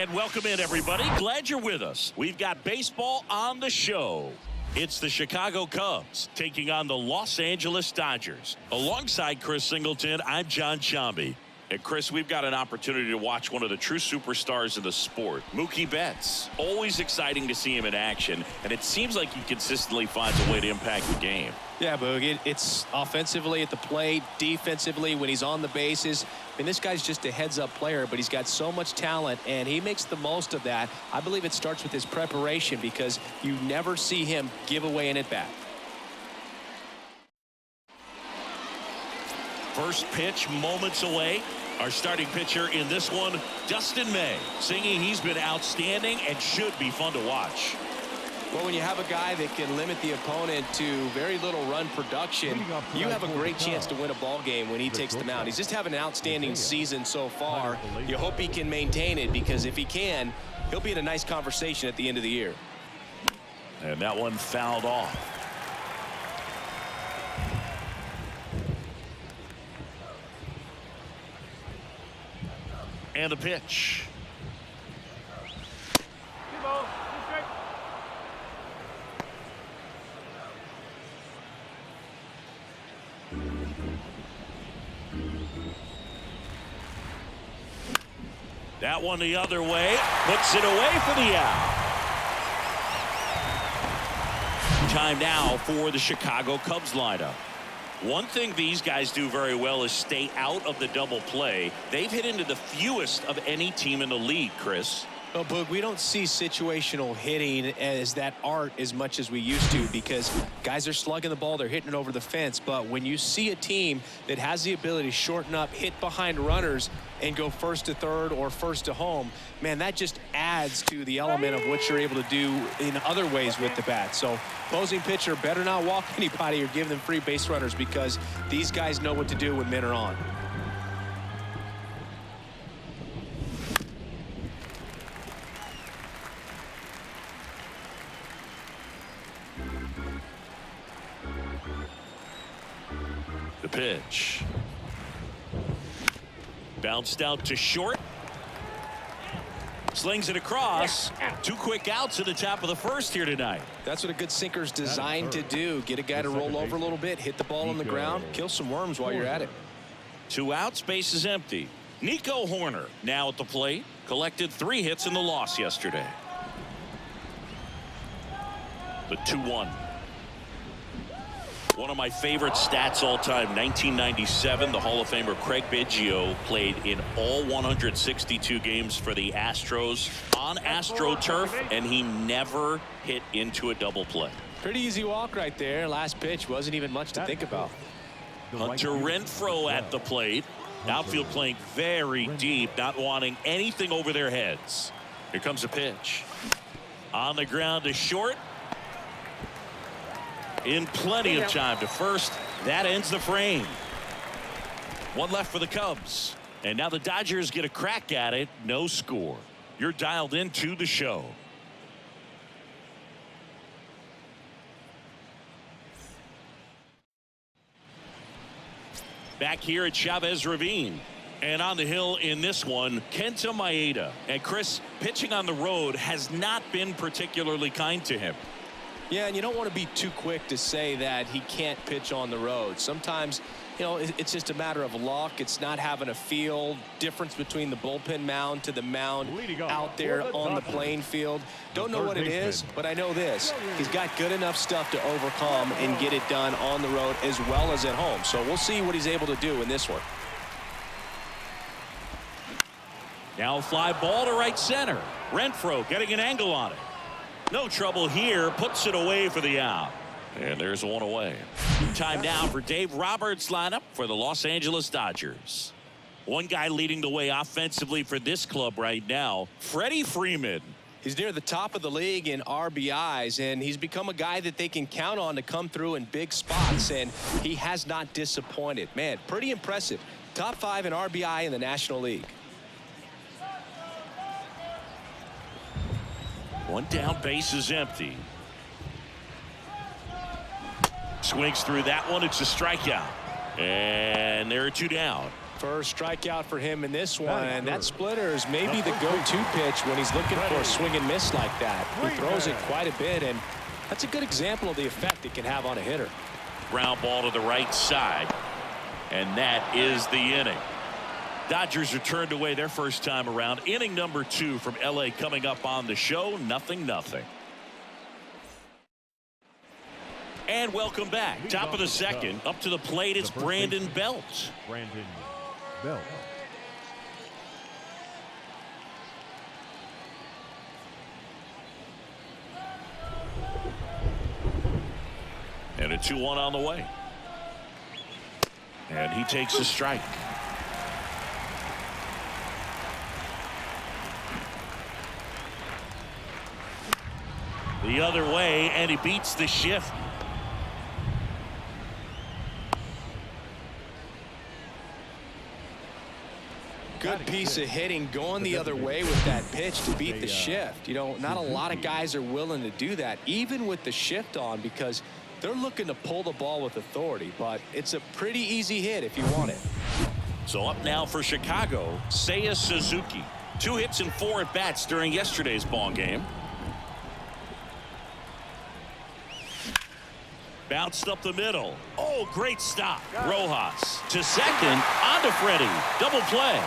And welcome in, everybody. Glad you're with us. We've got baseball on the show. It's the Chicago Cubs taking on the Los Angeles Dodgers. Alongside Chris Singleton, I'm John Shambi. And Chris, we've got an opportunity to watch one of the true superstars in the sport, Mookie Betts. Always exciting to see him in action, and it seems like he consistently finds a way to impact the game. Yeah, Boog, it's offensively at the plate, defensively when he's on the bases. I mean, this guy's just a heads-up player, but he's got so much talent, and he makes the most of that. I believe it starts with his preparation because you never see him give away an at-bat. First pitch moments away. Our starting pitcher in this one, Dustin May, singing he's been outstanding and should be fun to watch. Well, when you have a guy that can limit the opponent to very little run production, you have a great chance to win a ball game when he takes the mound. He's just having an outstanding season so far. You hope he can maintain it, because if he can, he'll be in a nice conversation at the end of the year. And that one fouled off. And the pitch. That one the other way, puts it away for the out. Time now for the Chicago Cubs lineup. One thing these guys do very well is stay out of the double play. They've hit into the fewest of any team in the league, Chris. Well, Boog, we don't see situational hitting as that art as much as we used to, because guys are slugging the ball, they're hitting it over the fence. But when you see a team that has the ability to shorten up, hit behind runners, and go first to third or first to home, man, that just adds to the element of what you're able to do in other ways with the bat. So opposing pitcher better not walk anybody or give them free base runners, because these guys know what to do when men are on. The pitch. Bounced out to short. Slings it across. Two quick outs at the top of the first here tonight. That's what a good sinker's designed to do. Get a guy to roll over a little bit, hit the ball on the ground, kill some worms while you're at it. 2 outs, base is empty. Nico Horner now at the plate. Collected 3 hits in the loss yesterday. The 2-1. One of my favorite stats all time, 1997, the Hall of Famer Craig Biggio played in all 162 games for the Astros on AstroTurf, and he never hit into a double play. Pretty easy walk right there. Last pitch wasn't even much to think about. Hunter Renfroe at the plate. Outfield playing very deep, not wanting anything over their heads. Here comes a pitch. On the ground to short. In plenty of time to first. That ends the frame. One left for the Cubs. And now the Dodgers get a crack at it. No score. You're dialed into the show. Back here at Chavez Ravine. And on the hill in this one, Kenta Maeda. And Chris, pitching on the road has not been particularly kind to him. Yeah, and you don't want to be too quick to say that he can't pitch on the road. Sometimes, you know, it's just a matter of luck. It's not having a feel. Difference between the bullpen mound to the mound out there on the playing field. Don't know what it is, but I know this. He's got good enough stuff to overcome and get it done on the road as well as at home. So we'll see what he's able to do in this one. Now a fly ball to right center. Renfroe getting an angle on it. No trouble here, puts it away for the out. And there's one away. Time now for Dave Roberts' lineup for the Los Angeles Dodgers. One guy leading the way offensively for this club right now, Freddie Freeman. He's near the top of the league in RBIs, and he's become a guy that they can count on to come through in big spots, and he has not disappointed. Man, pretty impressive. Top 5 in RBI in the National League. One down, base is empty. Swings through that one. It's a strikeout. And there are 2 down. First strikeout for him in this one, and that splitter is maybe the go-to pitch when he's looking for a swing and miss like that. He throws it quite a bit, and that's a good example of the effect it can have on a hitter. Ground ball to the right side, and that is the inning. Dodgers are turned away their first time around. Inning number 2 from LA coming up on the show. 0-0. And welcome back. Top of the second. Up to the plate, it's Brandon Belt. Brandon Belt. And a 2-1 on the way. And he takes a strike. The other way, and he beats the shift. Good piece of hitting going the other way with that pitch to beat the shift. You know, not a lot of guys are willing to do that, even with the shift on, because they're looking to pull the ball with authority, but it's a pretty easy hit if you want it. So up now for Chicago, Seiya Suzuki. 2 hits and 4 at bats during yesterday's ball game. Bounced up the middle. Oh, great stop. Rojas to second. On to Freddie. Double play.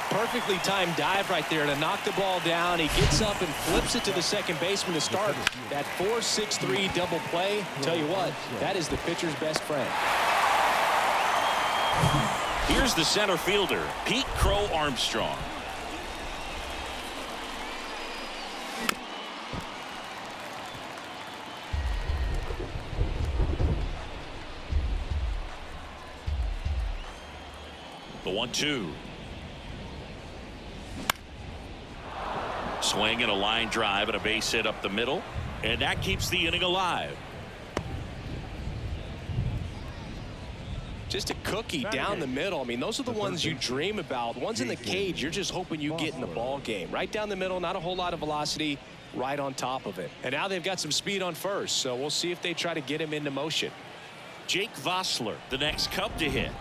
Perfectly timed dive right there to knock the ball down. He gets up and flips it to the second baseman to start that 4-6-3 double play. Tell you what, that is the pitcher's best friend. Here's the center fielder, Pete Crow Armstrong. The 1-2. Swing and a line drive and a base hit up the middle, and that keeps the inning alive. Just a cookie down the middle. I mean, those are the ones you dream about. Ones in the cage, you're just hoping you get in the ball game. Right down the middle, not a whole lot of velocity, right on top of it. And now they've got some speed on first, so we'll see if they try to get him into motion. Jake Vossler, the next Cub to hit.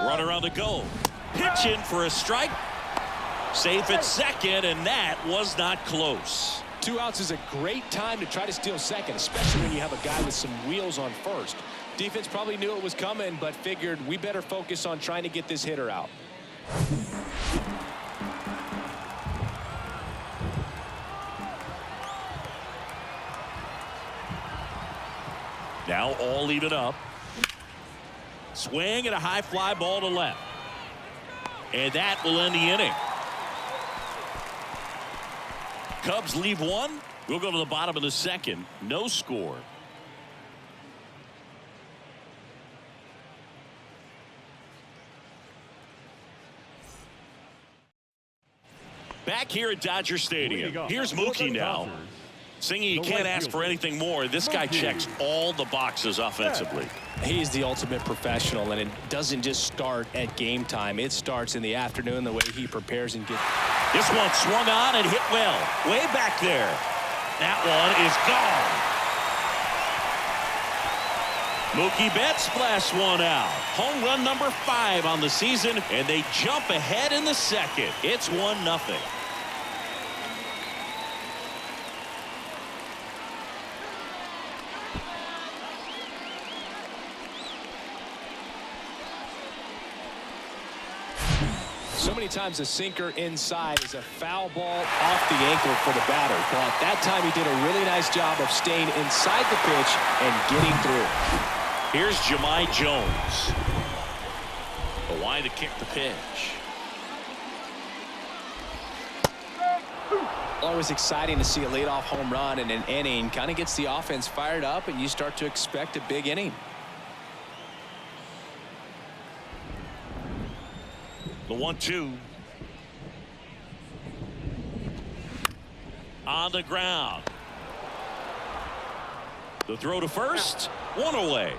Runner on the go. Pitch in for a strike. Safe at second, and that was not close. 2 outs is a great time to try to steal second, especially when you have a guy with some wheels on first. Defense probably knew it was coming, but figured we better focus on trying to get this hitter out. Now all even up. Swing and a high fly ball to left. And that will end the inning. Cubs leave one. We'll go to the bottom of the second. No score. Back here at Dodger Stadium. Here's Mookie now. Singing you can't ask for anything more. This guy checks all the boxes offensively. He's the ultimate professional, and it doesn't just start at game time. It starts in the afternoon, the way he prepares and gets. This one swung on and hit well. Way back there. That one is gone. Mookie Betts blasts one out. Home run number 5 on the season, and they jump ahead in the second. It's 1-0. So many times a sinker inside is a foul ball off the ankle for the batter. But that time he did a really nice job of staying inside the pitch and getting through. Here's Jahmai Jones. The line to kick the pitch. Always exciting to see a leadoff home run in an inning. Kind of gets the offense fired up, and you start to expect a big inning. The 1-2. On the ground. The throw to first. One away.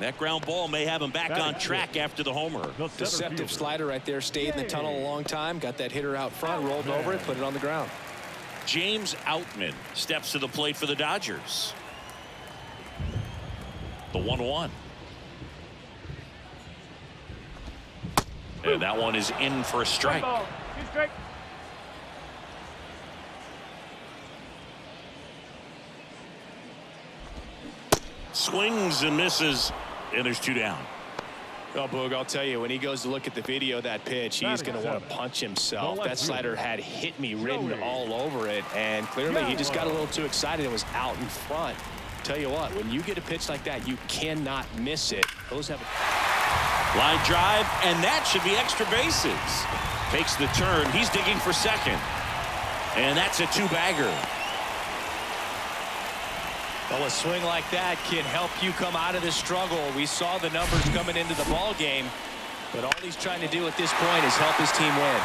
That ground ball may have him back on track after the homer. Deceptive slider right there. Stayed in the tunnel a long time. Got that hitter out front. Rolled over it. Put it on the ground. James Outman steps to the plate for the Dodgers. The 1-1. And that one is in for a strike. Swings and misses, and there's 2 down. Oh, Boog, I'll tell you, when he goes to look at the video of that pitch, he's going to want to punch himself. That slider had hit me written all over it, and clearly he just got a little too excited and was out in front. Tell you what, when you get a pitch like that, you cannot miss it. Those have line drive, and that should be extra bases. Takes the turn. He's digging for second, and that's a 2-bagger. Well, a swing like that can help you come out of this struggle. We saw the numbers coming into the ball game, but all he's trying to do at this point is help his team win.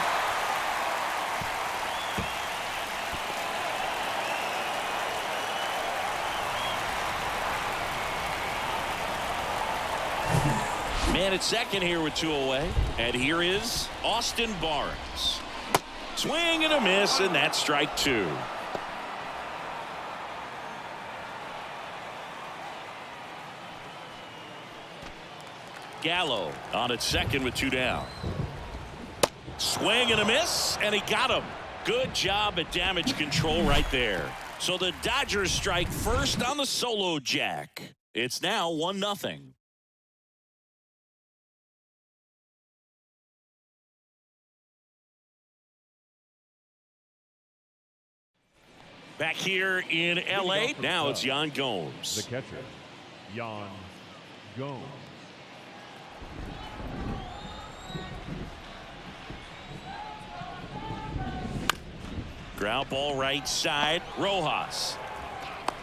Man at second here with 2 away, and here is Austin Barnes. Swing and a miss, and that's strike 2. Gallo on at second with 2 down. Swing and a miss, and he got him. Good job at damage control right there. So the Dodgers strike first on the solo jack. It's now 1-0. Back here in L.A., now it's Yan Gomes. The catcher, Yan Gomes. Ground ball right side, Rojas.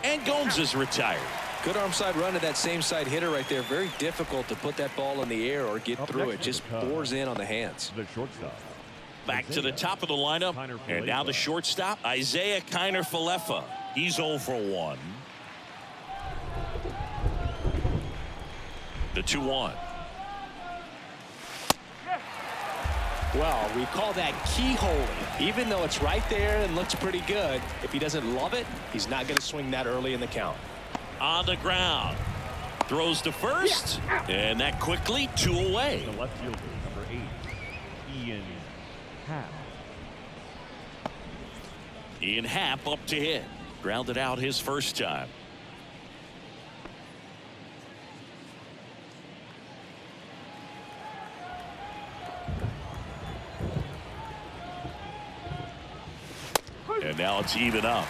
And Gomes is retired. Good arm side run to that same side hitter right there. Very difficult to put that ball in the air or get through it. Just bores in on the hands. The shortstop. Back to the top of the lineup, and now the shortstop, Isaiah Kiner-Falefa. He's 0 for 1. The 2-1. Well, we call that keyhole. Even though it's right there and looks pretty good, if he doesn't love it, he's not going to swing that early in the count. On the ground. Throws to first, and that quickly 2 away. The left fielder, number 8, Ian Happ. Ian Happ up to hit. Grounded out his first time. And now it's even up.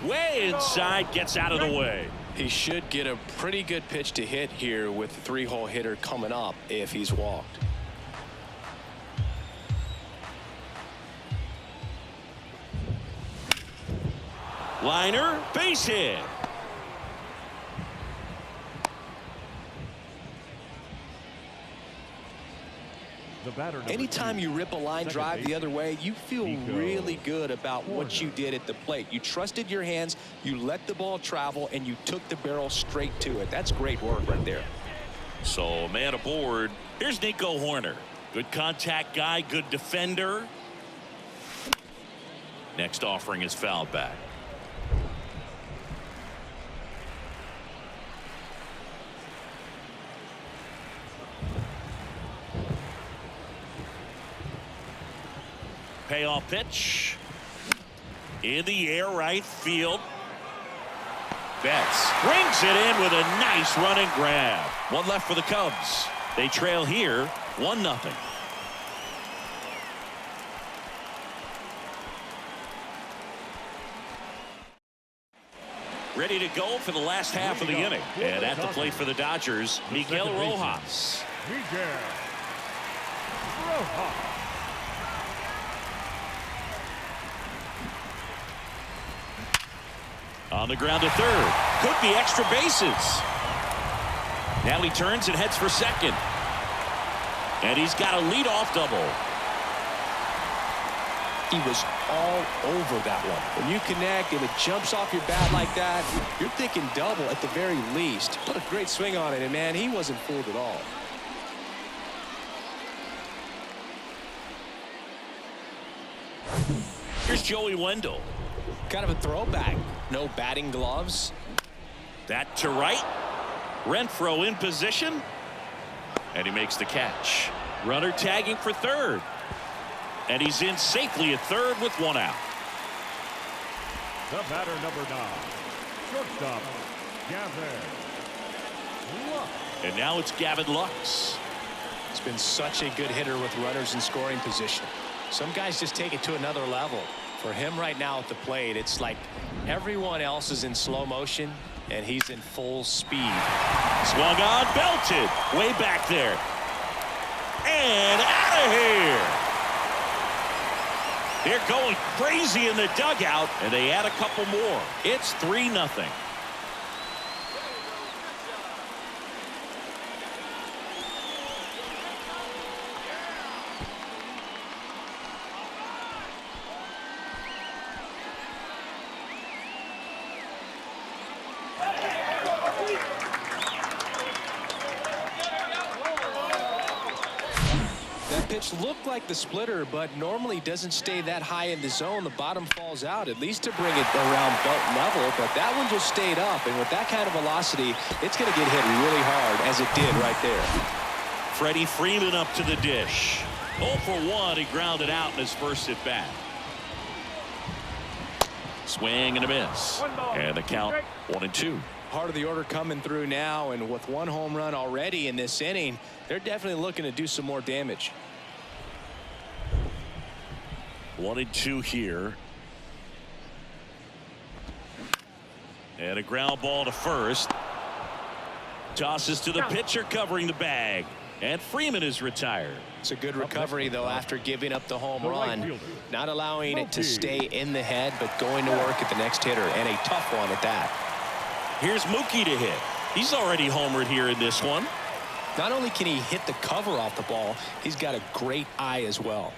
Way inside, gets out of the way. He should get a pretty good pitch to hit here with the 3-hole hitter coming up if he's walked. Liner, base hit. Anytime you rip a line drive the other way, you feel really good about what you did at the plate. You trusted your hands, you let the ball travel, and you took the barrel straight to it. That's great work right there. So man aboard. Here's Nico Horner. Good contact guy, good defender. Next offering is fouled back. Payoff pitch. In the air, right field. Betts brings it in with a nice running grab. One left for the Cubs. They trail here 1-0. Ready to go for the last half of the inning. And at the plate for the Dodgers, Miguel Rojas. Miguel Rojas. On the ground to third. Could be extra bases. Now he turns and heads for second. And he's got a leadoff double. He was all over that one. When you connect and it jumps off your bat like that, you're thinking double at the very least. Put a great swing on it, and man, he wasn't fooled at all. Here's Joey Wendell. Kind of a throwback. No batting gloves. That to right. Renfroe in position. And he makes the catch. Runner tagging for third. And he's in safely at third with one out. The batter, number 9, shortstop, Gavin Lux. And now it's Gavin Lux. He's been such a good hitter with runners in scoring position. Some guys just take it to another level. For him right now at the plate, it's like everyone else is in slow motion and he's in full speed. Swung on, belted. Way back there. And out of here. They're going crazy in the dugout, and they add a couple more. It's 3-0. Pitch looked like the splitter, but normally doesn't stay that high in the zone. The bottom falls out, at least to bring it around belt level, but that one just stayed up, and with that kind of velocity, it's going to get hit really hard, as it did right there. Freddie Freeman up to the dish. 0 for 1. He grounded out in his first at bat. Swing and a miss. And the count 1-2. Part of the order coming through now, and with one home run already in this inning, they're definitely looking to do some more damage. 1-2 here. And a ground ball to first. Tosses to the pitcher covering the bag. And Freeman is retired. It's a good recovery, though, after giving up the home run. Not allowing it to stay in the head, but going to work at the next hitter, and a tough one at that. Here's Mookie to hit. He's already homered here in this one. Not only can he hit the cover off the ball, he's got a great eye as well.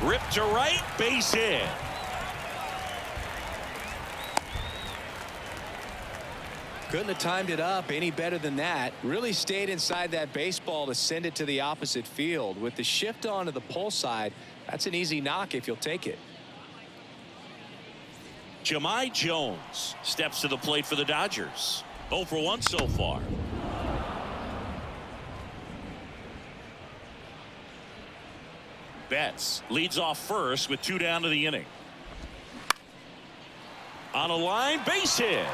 Rip to right, base hit. Couldn't have timed it up any better than that. Really stayed inside that baseball to send it to the opposite field. With the shift onto the pull side, that's an easy knock if you'll take it. Jahmai Jones steps to the plate for the Dodgers. 0 for 1 so far. Betts leads off first with 2 down to the inning. On a line, base hit.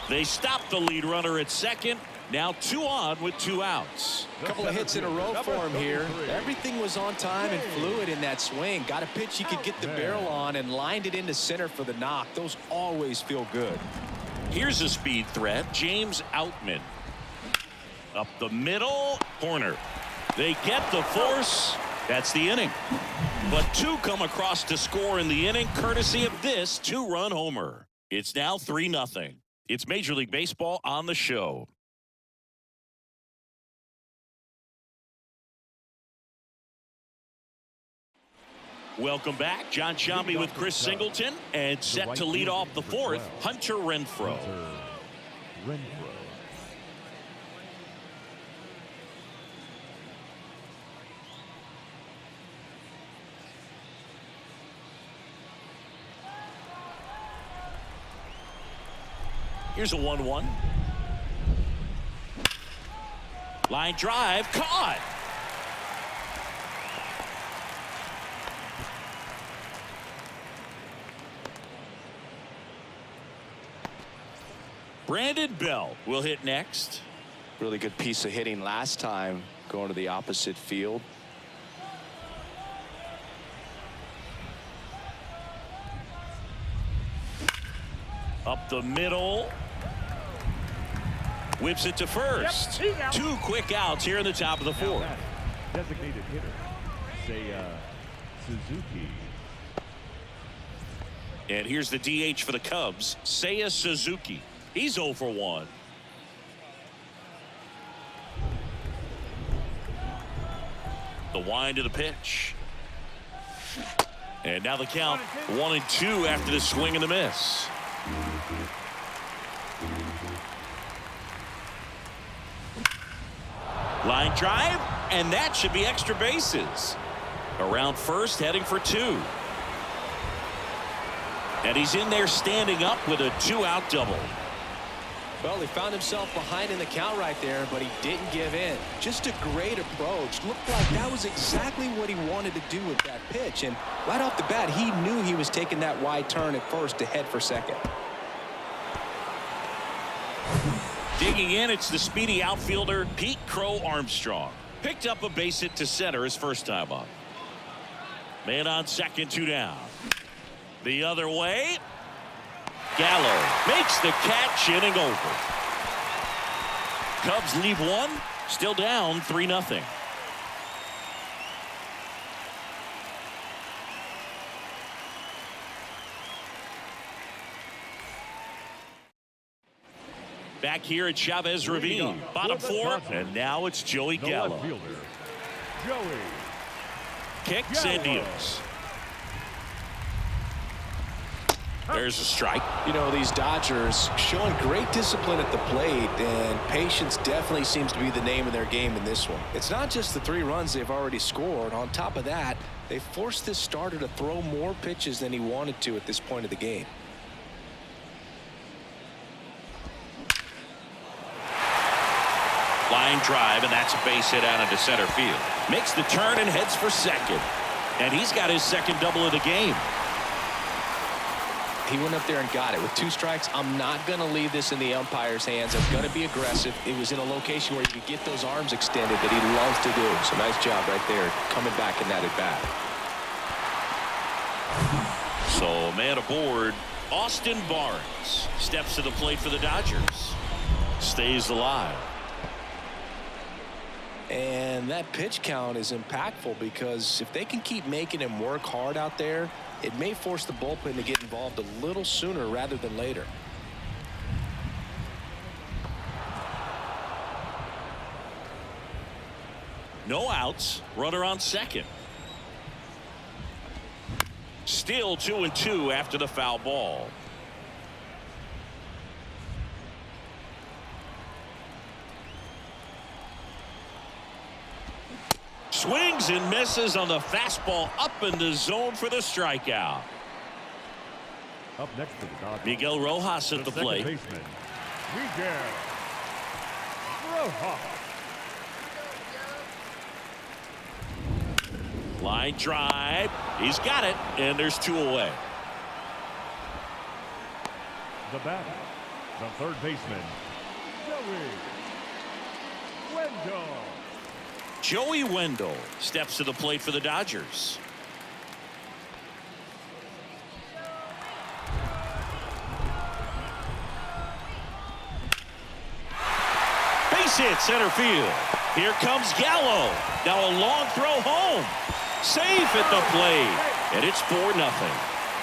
They stop the lead runner at second. Now 2 on with 2 outs. A couple of hits in a row for him here. Everything was on time and fluid in that swing. Got a pitch he could get the barrel on and lined it into center for the knock. Those always feel good. Here's a speed threat. James Outman. Up the middle. Corner. They get the force. That's the inning. But 2 come across to score in the inning, courtesy of this 2-run homer. It's now 3-0. It's Major League Baseball on the show. Welcome back. John Shambi with Chris Singleton, and set to lead off the 4th, Hunter Renfroe. Here's a 1-1. Line drive, caught. Brandon Belt will hit next. Really good piece of hitting last time, going to the opposite field. Up the middle. Whips it to first. 2 quick outs here in the top of the 4th. Designated hitter, Seiya Suzuki. And here's the DH for the Cubs, Seiya Suzuki. He's 0 for 1. The wind of the pitch. And now the count 1-2 after the swing and the miss. Line drive, and that should be extra bases. Around first, heading for 2. And he's in there standing up with a 2-out double. Well, he found himself behind in the count right there, but he didn't give in. Just a great approach. Looked like that was exactly what he wanted to do with that pitch. And right off the bat, he knew he was taking that wide turn at first to head for second. Digging in, it's the speedy outfielder, Pete Crow Armstrong. Picked up a base hit to center his first time up. Man on second, 2 down. The other way. Gallo makes the catch, inning over. Cubs leave one, still down 3-0. Back here at Chavez Ravine, bottom 4, and now it's Joey Gallo. Kicks and deals. There's a strike. You know, these Dodgers showing great discipline at the plate, and patience definitely seems to be the name of their game in this one. It's not just the 3 runs they've already scored. On top of that, they forced this starter to throw more pitches than he wanted to at this point of the game. Line drive, and that's a base hit out into center field. Makes the turn and heads for second. And he's got his second double of the game. He went up there and got it with 2 strikes. I'm not going to leave this in the umpire's hands. I'm going to be aggressive. It was in a location where you could get those arms extended that he loves to do. So nice job right there coming back in that at bat. So man aboard, Austin Barnes steps to the plate for the Dodgers. Stays alive. And that pitch count is impactful because if they can keep making him work hard out there, it may force the bullpen to get involved a little sooner rather than later. No outs. Runner on second. Still 2-2 after the foul ball. Swings and misses on the fastball up in the zone for the strikeout. Up next to the Dodgers, Miguel Rojas at the plate. Baseman, Miguel Rojas. Line drive. He's got it, and there's 2 away. The batter, the third baseman, Joey Wendell. Joey Wendell steps to the plate for the Dodgers. Base hit center field. Here comes Gallo. Now a long throw home. Safe at the plate. And it's 4-0.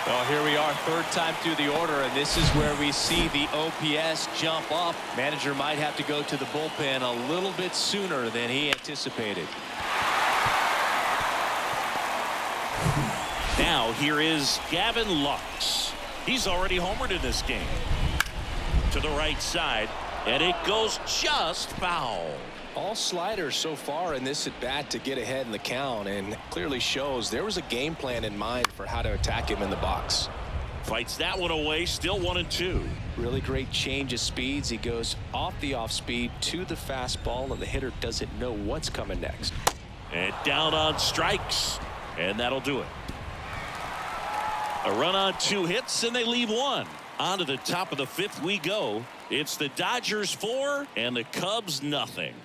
Well, here we are, 3rd time through the order, and this is where we see the OPS jump up. Manager might have to go to the bullpen a little bit sooner than he anticipated. Now here is Gavin Lux. He's already homered in this game. To the right side, and it goes just foul. All sliders so far in this at bat to get ahead in the count, and clearly shows there was a game plan in mind for how to attack him in the box. Fights that one away, still 1-2. Really great change of speeds. He goes off the off speed to the fastball, and the hitter doesn't know what's coming next. And down on strikes, and that'll do it. A run on 2 hits, and they leave 1. On to the top of the 5th we go. It's the Dodgers 4 and the Cubs nothing.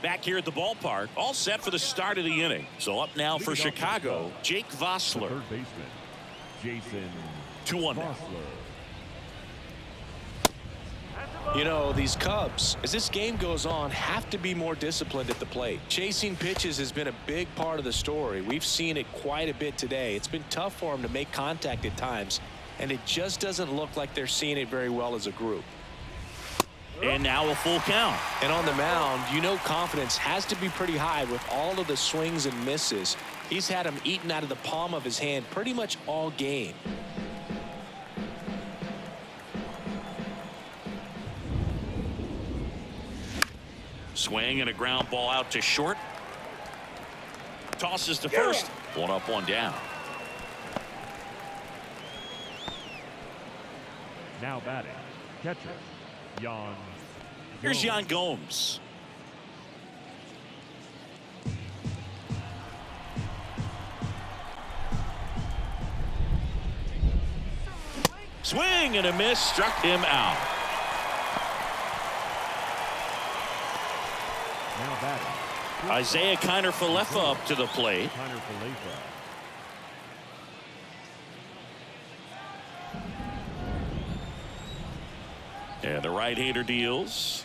Back here at the ballpark, all set for the start of the inning. So up now for Chicago, Jake Vossler. Third baseman, Jason 2-1 now. You know, these Cubs, as this game goes on, have to be more disciplined at the plate. Chasing pitches has been a big part of the story. We've seen it quite a bit today. It's been tough for them to make contact at times, and it just doesn't look like they're seeing it very well as a group. And now a full count. And on the mound, you know, confidence has to be pretty high with all of the swings and misses. He's had them eaten out of the palm of his hand pretty much all game. Swing and a ground ball out to short. tosses to first. One up, one down. Now batting, catcher, Yan. Here's Yan Gomes. Swing and a miss, struck him out. Now batting, Isaiah Kiner-Falefa up to the plate. Kiner-Falefa. And the right-hander deals.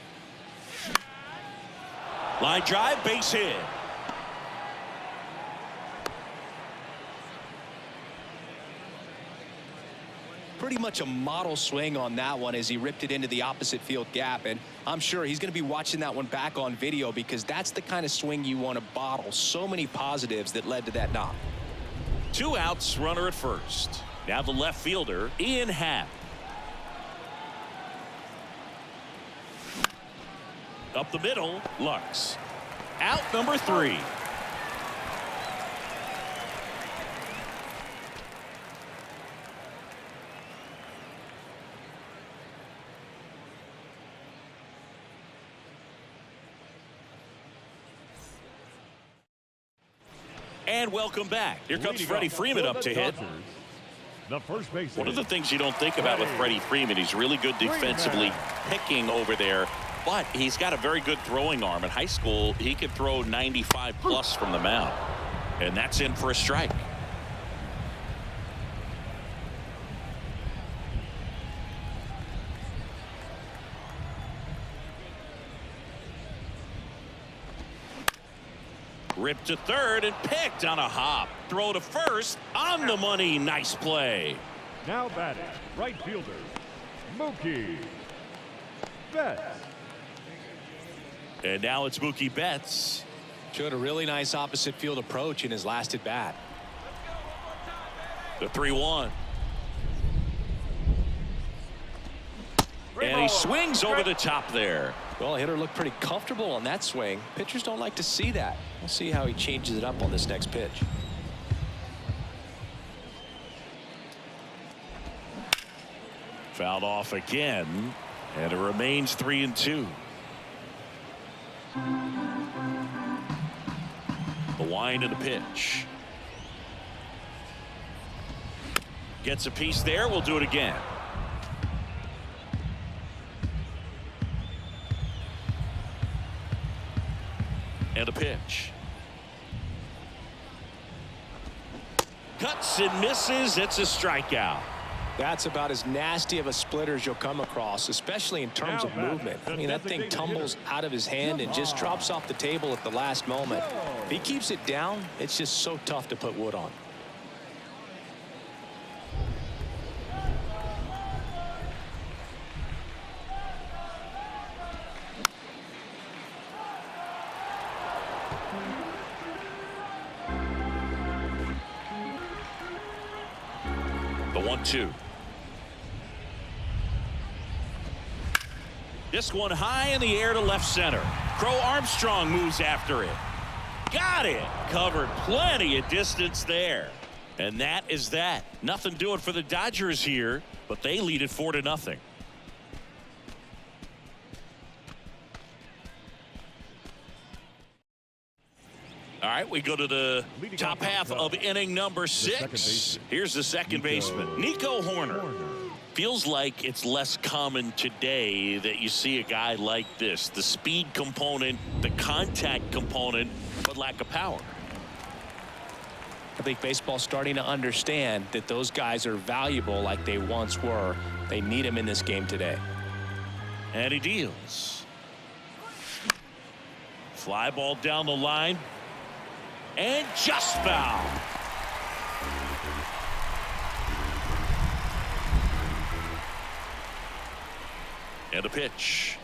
Line drive, base hit. Pretty much a model swing on that one as he ripped it into the opposite field gap, and I'm sure he's going to be watching that one back on video because that's the kind of swing you want to bottle. So many positives that led to that knock. 2 outs, runner at first. Now the left fielder, Ian Happ. Up the middle, Lux. Out number 3. And welcome back. Here comes Freddie Freeman up to hit. The first base. One of the things you don't think about with Freddie Freeman, he's really good defensively picking over there, but he's got a very good throwing arm. In high school, he could throw 95 plus from the mound, and that's in for a strike. Ripped to third and picked on a hop. Throw to first on the money. Nice play. Now batting, right fielder, Mookie Betts. And now it's Mookie Betts. Showed a really nice opposite field approach in his last at bat. The 3-1. And he swings over the top there. Well, hitter looked pretty comfortable on that swing. Pitchers don't like to see that. We'll see how he changes it up on this next pitch. Fouled off again, and it remains 3-2. The wind of the pitch. Gets a piece there. We'll do it again. And a pitch. Cuts and misses. It's a strikeout. That's about as nasty of a splitter as you'll come across, especially in terms of movement. I mean, that thing tumbles out of his hand and just drops off the table at the last moment. If he keeps it down, it's just so tough to put wood on. The 1-2. This one high in the air to left center. Crow Armstrong moves after it. Got it. Covered plenty of distance there. And that is that. Nothing doing for the Dodgers here, but they lead it 4-0. All right, we go to the top half of inning number 6. Here's the second baseman, Nico Horner. Feels like it's less common today that you see a guy like this. The speed component, the contact component, but lack of power. I think baseball's starting to understand that those guys are valuable like they once were. They need them in this game today. And he deals. Fly ball down the line. And just foul. And a pitch.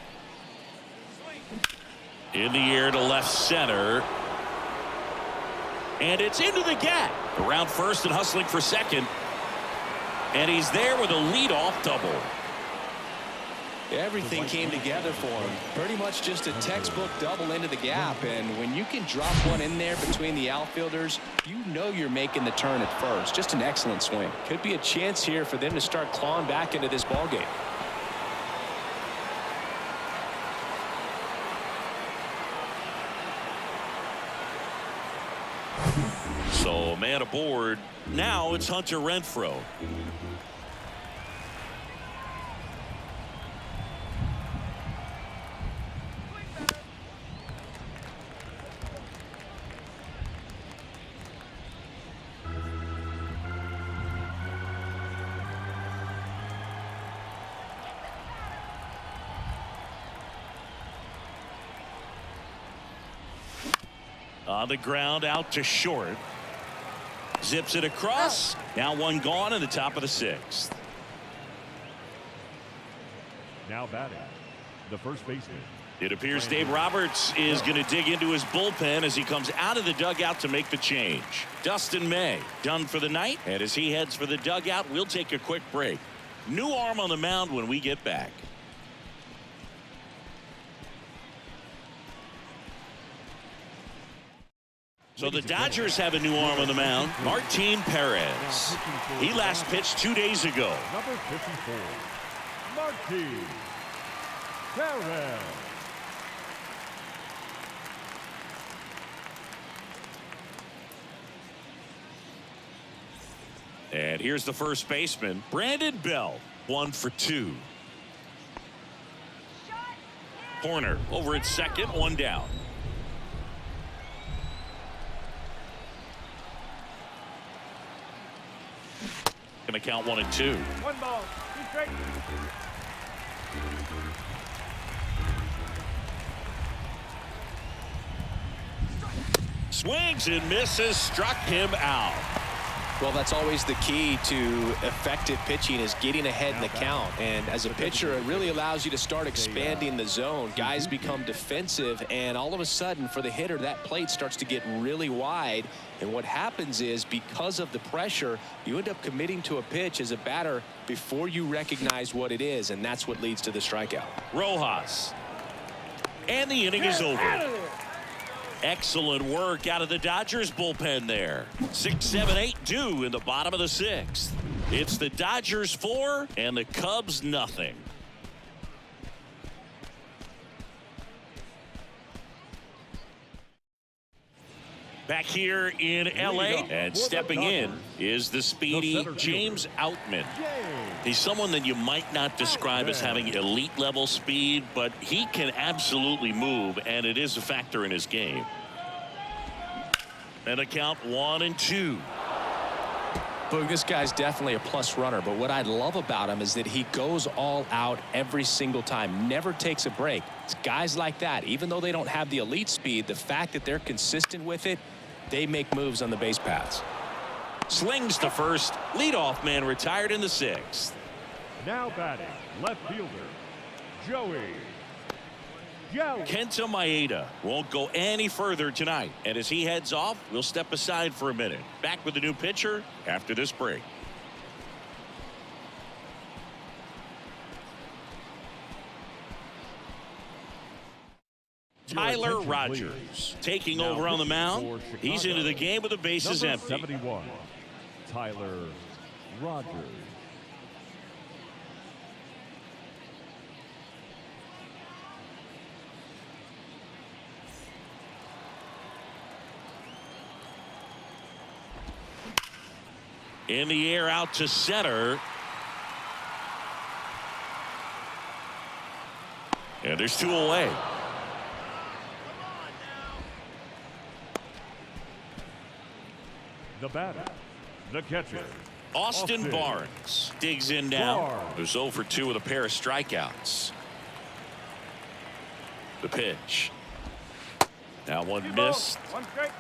In the air to left center. And it's into the gap. Around first and hustling for second. And he's there with a leadoff double. Everything came together for him. Pretty much just a textbook double into the gap. And when you can drop one in there between the outfielders, you know you're making the turn at first. Just an excellent swing. Could be a chance here for them to start clawing back into this ball game. So man aboard. Now it's Hunter Renfroe. On the ground out to short. Zips it across. Now one gone in the top of the 6th. Now batting, the first baseman. It appears Dave Roberts is going to dig into his bullpen as he comes out of the dugout to make the change. Dustin May done for the night, and as he heads for the dugout, we'll take a quick break. New arm on the mound when we get back. So the Dodgers have a new arm on the mound, Martin Perez. He last pitched 2 days ago. Number 54, Martin Perez. And here's the first baseman, Brandon Bell, 1 for 2. Horner over at second, 1 down. Going to count 1 and 2. 1 ball. He's straight. Swings and misses, struck him out. Well, that's always the key to effective pitching, is getting ahead in the count. And as a pitcher, it really allows you to start expanding the zone. Guys become defensive, and all of a sudden, for the hitter, that plate starts to get really wide. And what happens is, because of the pressure, you end up committing to a pitch as a batter before you recognize what it is, and that's what leads to the strikeout. Rojas. And the inning is over. Excellent work out of the Dodgers bullpen there. 6, 7, 8 due in the bottom of the 6th. It's the Dodgers 4 and the Cubs nothing. Back here in LA, and stepping in is the speedy James Outman. He's someone that you might not describe as having elite level speed, but he can absolutely move, and it is a factor in his game. And a count 1 and 2. Boog, this guy's definitely a plus runner, but what I love about him is that he goes all out every single time, never takes a break. It's guys like that, even though they don't have the elite speed, the fact that they're consistent with it, they make moves on the base paths. Slings to first. Leadoff man retired in the 6th. Now batting, left fielder, Joey. Kenta Maeda won't go any further tonight. And as he heads off, we'll step aside for a minute. Back with the new pitcher after this break. Tyler Rogers taking over on the mound. He's into the game with the bases empty. 71, Tyler Rogers. In the air out to center. And there's 2 away. The batter, the catcher, Austin Barnes digs in now. There's 0 for 2 with a pair of strikeouts. The pitch. Now one missed. One strike.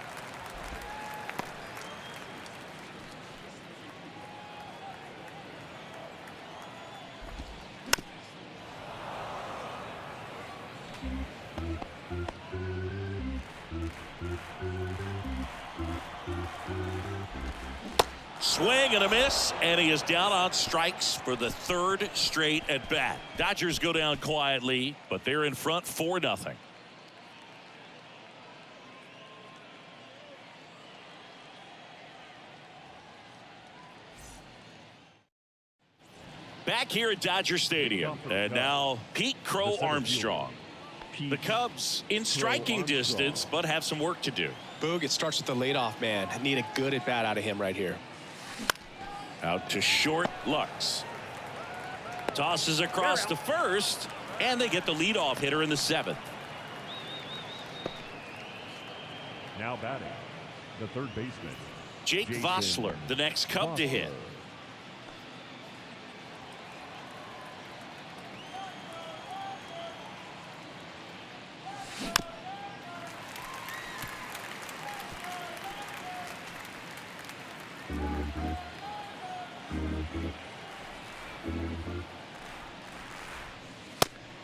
Swing and a miss, and he is down on strikes for the third straight at bat. Dodgers go down quietly, but they're in front 4-0. Back here at Dodger Stadium, and now Pete Crow Armstrong. The Cubs in striking distance, but have some work to do. Boog, it starts with the leadoff man. I need a good at bat out of him right here. Out to short, Lux. Tosses across to first, and they get the leadoff hitter in the 7th. Now batting, the third baseman, Jake Vossler, the next Cub to hit.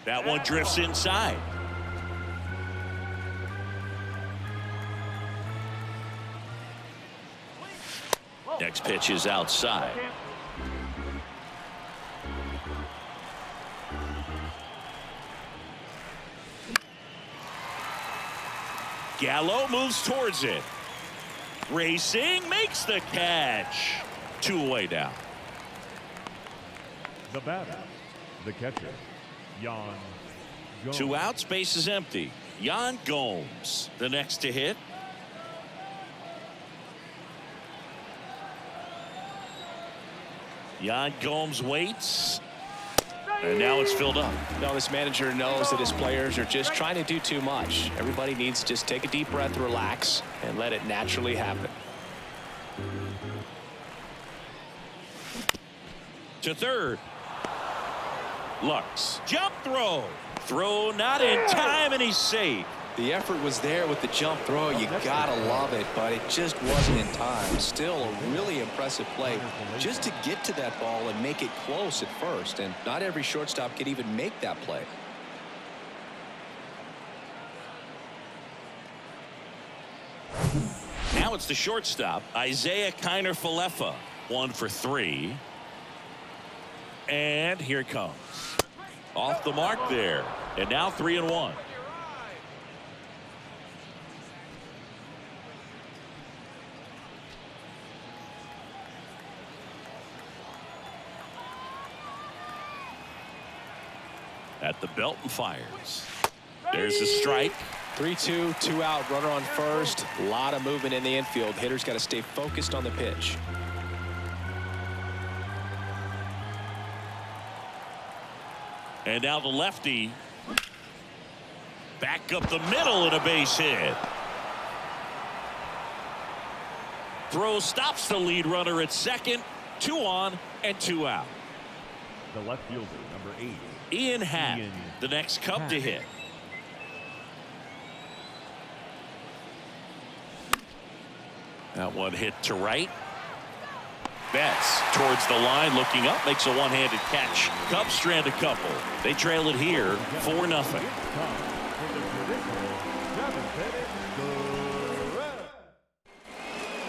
That one drifts inside. Next pitch is outside. Gallo moves towards it. Racing, makes the catch. 2 away down. the batter, the catcher, Yan Gomes. 2 outs, base is empty. Yan Gomes, the next to hit. Yan Gomes waits. And now it's filled up. No, this manager knows that his players are just trying to do too much. Everybody needs to just take a deep breath, relax, and let it naturally happen. To third. Lux. Jump throw. Throw not in time, and he's safe. The effort was there with the jump throw. You gotta love it, but it just wasn't in time. Still a really impressive play just to get to that ball and make it close at first. And not every shortstop can even make that play. Now it's the shortstop, Isaiah Kiner-Falefa. 1 for 3. And here it comes. Off the mark there. And now 3-1. At the belt and fires. There's the strike. 3-2, 2 out, runner on first. A lot of movement in the infield. Hitters got to stay focused on the pitch. And now the lefty. Back up the middle and a base hit. Throw stops the lead runner at second. 2 on and 2 out. The left fielder, number 8. Ian Happ, the next Cub to hit. That one hit to right. Betts towards the line, looking up, makes a one-handed catch. Cubs strand a couple. They trail it here 4-0.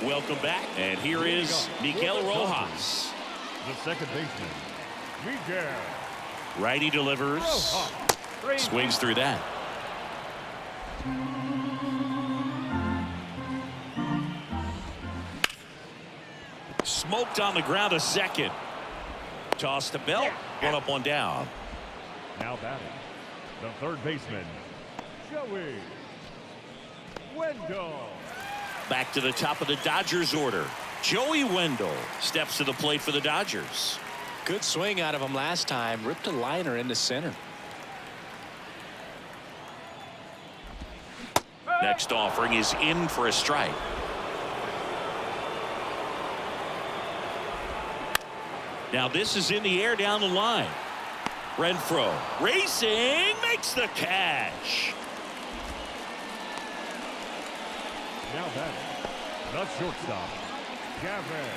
Welcome back, and here is Miguel Rojas. The second baseman, Miguel. Righty delivers. Swings through that. Smoked on the ground, a second. Toss to Belt. 1 up, 1 down. Now batting, the third baseman, Joey Wendell. Back to the top of the Dodgers order. Joey Wendell steps to the plate for the Dodgers. Good swing out of him last time. Ripped a liner into center. Next offering is in for a strike. Now this is in the air down the line. Renfroe racing, makes the catch. Now batting, the shortstop, Gavin.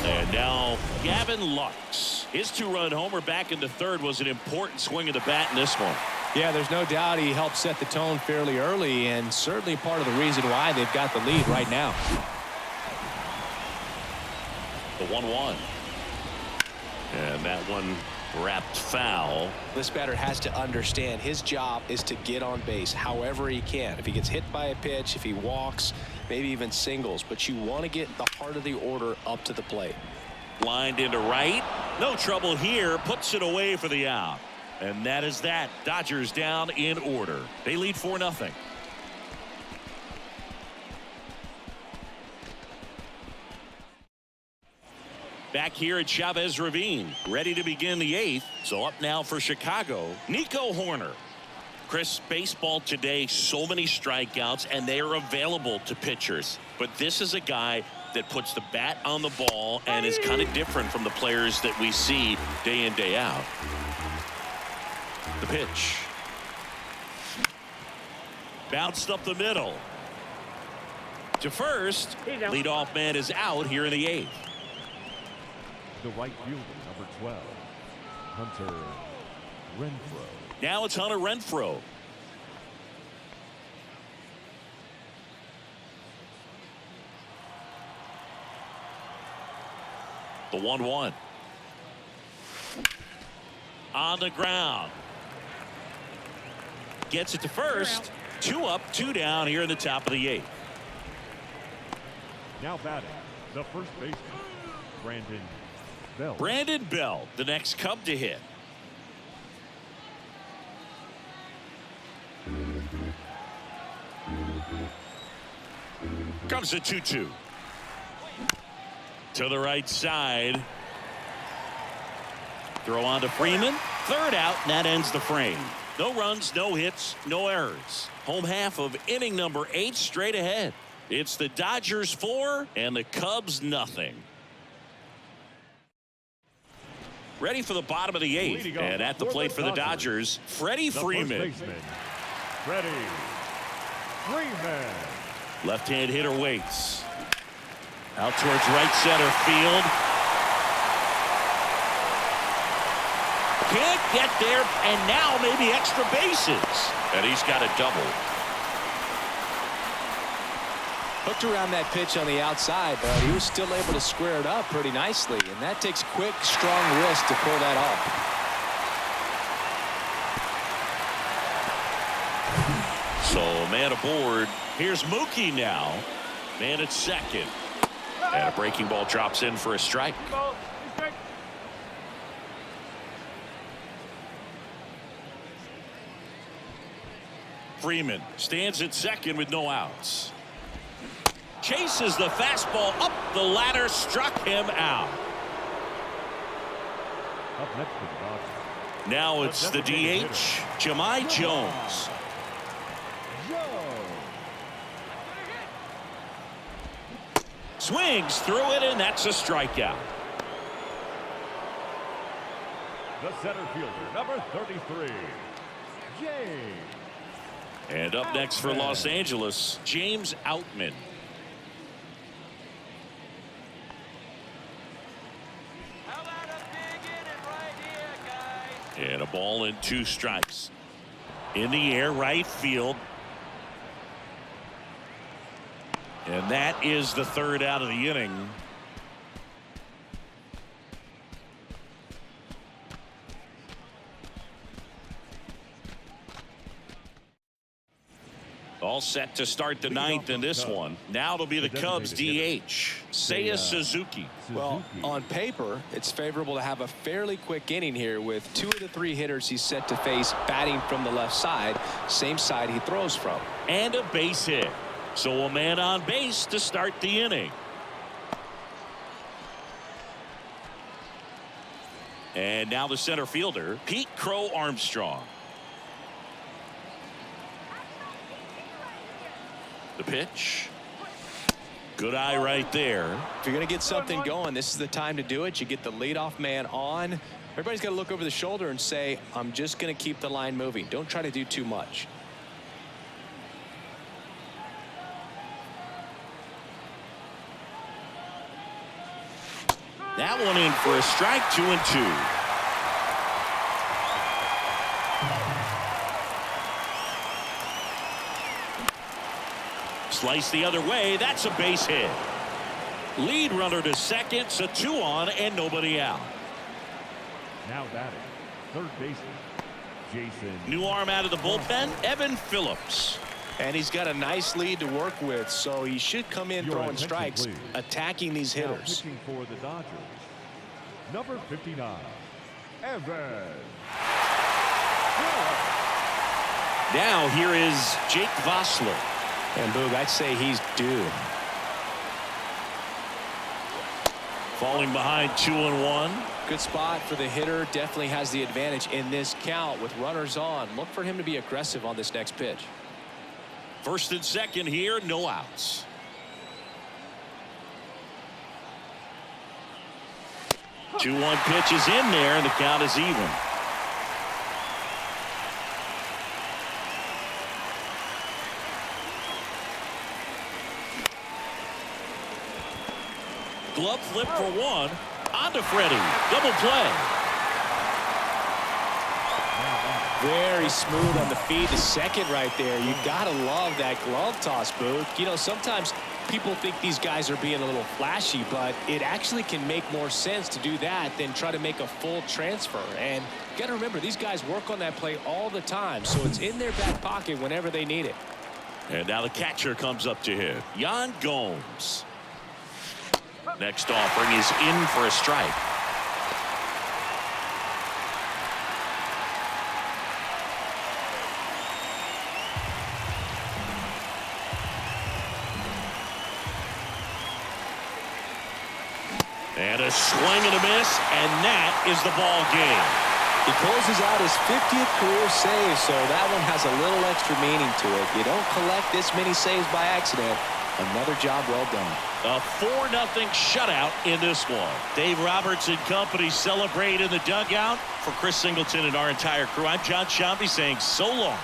And now Gavin Lux. His 2-run homer back into third was an important swing of the bat in this one. Yeah, there's no doubt he helped set the tone fairly early, and certainly part of the reason why they've got the lead right now. The 1-1. And that one wrapped foul. This batter has to understand his job is to get on base however he can. If he gets hit by a pitch, if he walks, maybe even singles, but you want to get the heart of the order up to the plate. Lined into right. No trouble here. Puts it away for the out. And that is that. Dodgers down in order. They lead 4-0. Back here at Chavez Ravine, ready to begin the 8th. So up now for Chicago, Nico Horner. Chris, baseball today, so many strikeouts, and they are available to pitchers. But this is a guy that puts the bat on the ball and is kind of different from the players that we see day in, day out. The pitch. Bounced up the middle. To first, leadoff man is out here in the 8th. The right fielder, number 12, Hunter Renfroe. Now it's Hunter Renfroe. The 1-1. On the ground. Gets it to first. 2 up, 2 down here in the top of the 8th. Now batting, the first baseman, Brandon Bell. Brandon Bell, the next Cub to hit. Comes the 2-2. To the right side. Throw on to Freeman. Third out, and that ends the frame. No runs, no hits, no errors. Home half of inning number 8 straight ahead. It's the Dodgers 4 and the Cubs nothing. Ready for the bottom of the 8th, and at the plate for the Dodgers, Freddie Freeman. Freddie Freeman. Left-hand hitter waits. Out towards right center field. Can't get there, and now maybe extra bases. And he's got a double. Hooked around that pitch on the outside, but he was still able to square it up pretty nicely, and that takes quick, strong wrist to pull that off. So man aboard. Here's Mookie now. Man at second. And a breaking ball drops in for a strike. Freeman stands at second with no outs. Chases the fastball up the ladder, struck him out. Up next for the Dodgers. Now it's the DH, Jahmai Jones. Swings through it, and that's a strikeout. The center fielder, number 33, James. And up next for Los Angeles, James Outman. And a ball and 2 strikes. In the air, right field. And that is the 3rd out of the inning. All set to start the 9th in this one. Now it'll be the Cubs DH, Seiya Suzuki. Well, on paper, it's favorable to have a fairly quick inning here with 2 of the 3 hitters he's set to face batting from the left side, same side he throws from. And a base hit. So a man on base to start the inning. And now the center fielder, Pete Crow Armstrong. The pitch. Good eye right there. If you're going to get something going, this is the time to do it. You get the leadoff man on. Everybody's got to look over the shoulder and say, I'm just going to keep the line moving. Don't try to do too much. That one in for a strike, 2-2. Slice the other way. That's a base hit. Lead runner to second, so 2 on and nobody out. Now batting, third baseman, Jason. New arm out of the bullpen, Evan Phillips. And he's got a nice lead to work with, so he should come in Your throwing attention, strikes, please. attacking these Now hitters. pitching for the Dodgers, number 59, Evan. Now here is Jake Vossler. And Boog, I'd say he's due. Falling behind 2-1. Good spot for the hitter. Definitely has the advantage in this count with runners on. Look for him to be aggressive on this next pitch. First and second here, no outs. Two-one pitch is in there, and the count is even. Glove flip for one. On to Freddie. Double play. Very smooth on the feed to second right there. You gotta love that glove toss, Booth. You know, sometimes people think these guys are being a little flashy, but it actually can make more sense to do that than try to make a full transfer. And you gotta remember, these guys work on that play all the time, so it's in their back pocket whenever they need it. And now the catcher comes up to hit. Yan Gomes. Next offering is in for a strike. And a swing and a miss, and that is the ball game. He closes out his 50th career save, so that one has a little extra meaning to it. You don't collect this many saves by accident. Another job well done. A 4-0 shutout in this one. Dave Roberts and company celebrate in the dugout. For Chris Singleton and our entire crew, I'm John Shambi saying so long.